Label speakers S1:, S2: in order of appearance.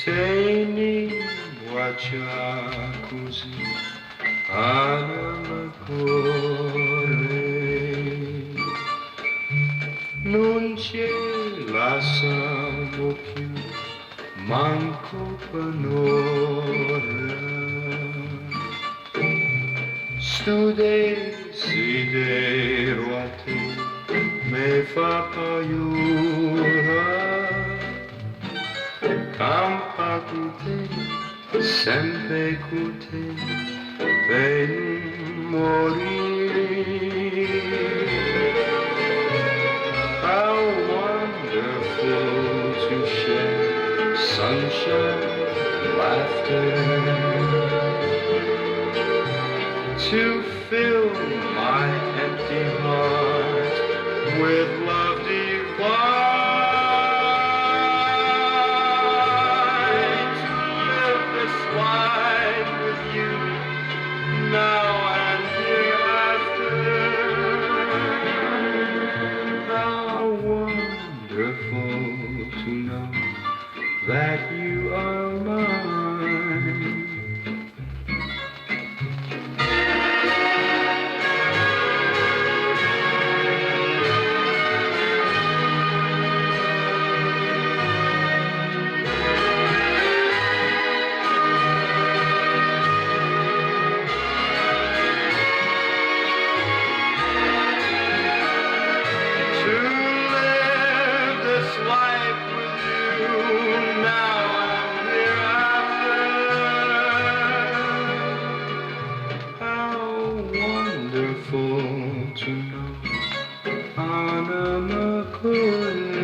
S1: Tieni bacia così anima cuore, non ce la siamo più manco per un'ora. Desidero a te me fa paura, campa con te, sempre con te, per morire. How wonderful to share sunshine, laughter, to fill my empty heart with love divine, to live this life with you now and hereafter. How wonderful to know that you are mine. Wonderful to know Anna McCoy.